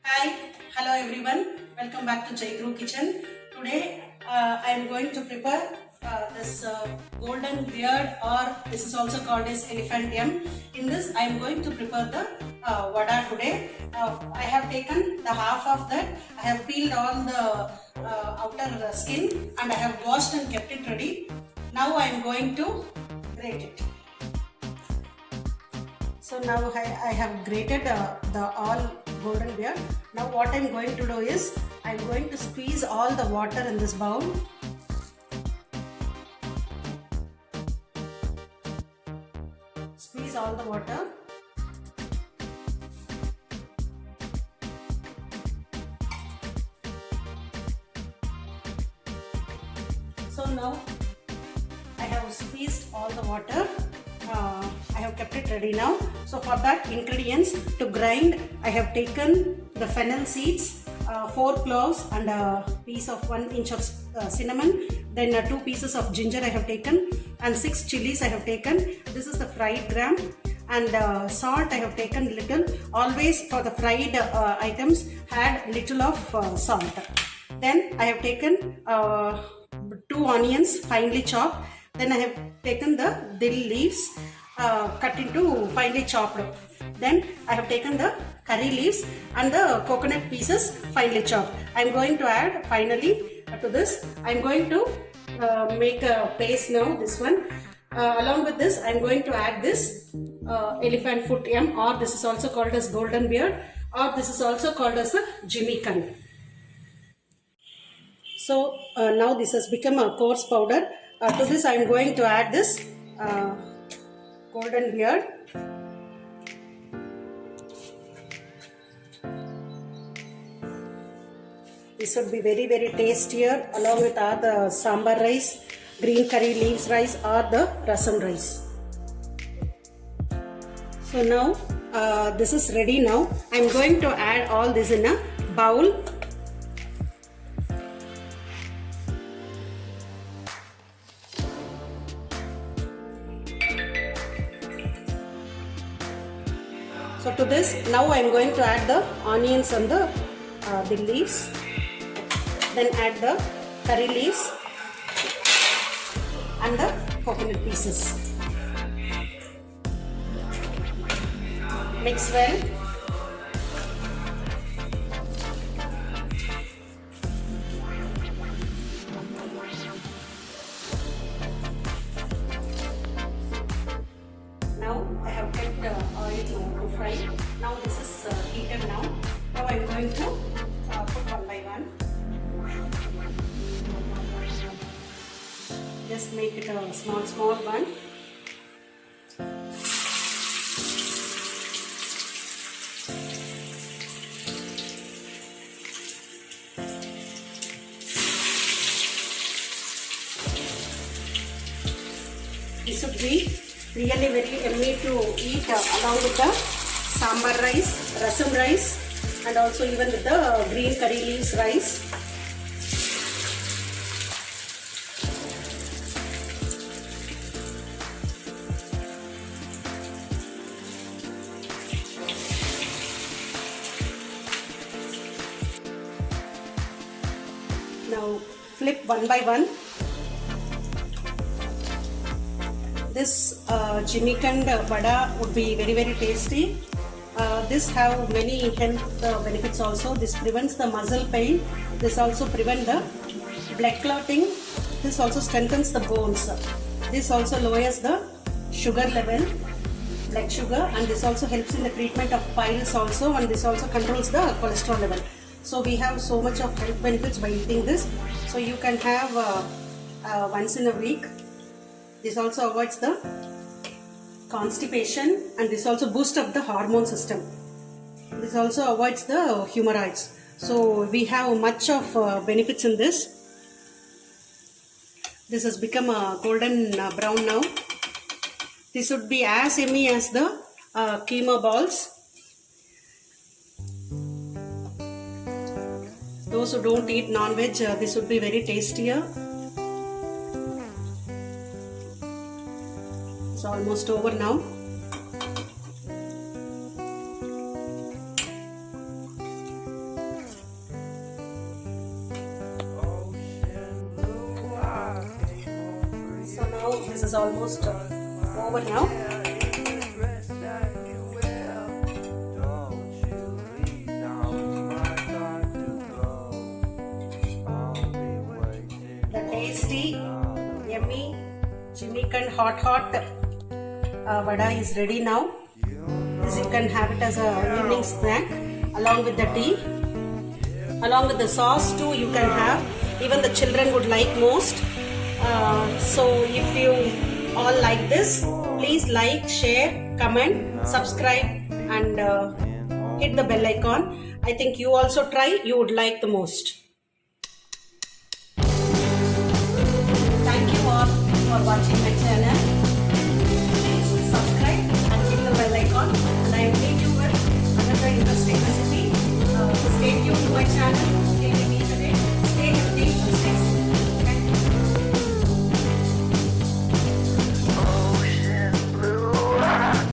Hi, hello everyone. Welcome back to Chaitru Kitchen. Today I am going to prepare this golden beard, or this is also called as elephant yam. In this I am going to prepare the vada today. I have taken the half of that. I have peeled all the outer skin and I have washed and kept it ready. Now I am going to grate it. So now I have grated the all golden beard. Now what I am going to do is I am going to squeeze all the water in this bowl. Squeeze all the water. So now I have squeezed all the water. I have kept it ready now. So for that ingredients to grind, I have taken the fennel seeds, 4 cloves and a piece of 1 inch of cinnamon, then 2 pieces of ginger I have taken, and 6 chilies I have taken. This is the fried gram, and salt I have taken little. Always for the fried items add little of salt. Then I have taken 2 onions finely chopped. Then I have taken the dill leaves cut into finely chopped. Then I have taken the curry leaves and the coconut pieces finely chopped. I am going to add finally to this. I am going to make a paste now, this one. Along with this I am going to add this elephant foot yam, or this is also called as golden beard, or this is also called as a jimmy-kan. So now this has become a coarse powder. To this I am going to add this golden beard. This would be very tastier along with the sambar rice, green curry leaves rice, or the rasam rice. So now this is ready now. I am going to add all this in a bowl. So to this, now I am going to add the onions and the leaves, then add the curry leaves and the coconut pieces. Mix well. Now I have kept oil to fry. Now this is heated now. Now I am going to put one by one. Just make it a small one. This would be really very yummy to eat along with the sambar rice, rasam rice, and also even with the green curry leaves rice. Now flip one by one. This jimmy-kan vada would be very tasty. This have many health benefits also. This prevents the muscle pain. This also prevents the blood clotting. This also strengthens the bones. This also lowers the sugar level, blood sugar, and this also helps in the treatment of piles also, and this also controls the cholesterol level. So we have so much of health benefits by eating this. So you can have once in a week. This also avoids the constipation, and this also boosts up the hormone system. This also avoids the hemorrhoids. So we have much of benefits in this. This has become a golden brown now. This would be as yummy as the keema balls. Those who don't eat non-veg, this would be very tastier. It's almost over now. almost over now. The tasty, yummy, Jimmy-Kand hot vada is ready now. This you can have it as a evening snack along with the tea. Along with the sauce too, you can have. Even the children would like most. So if you all like this, please like, share, comment, subscribe and hit the bell icon. I think you also try, you would like the most. Thank you all for watching my channel.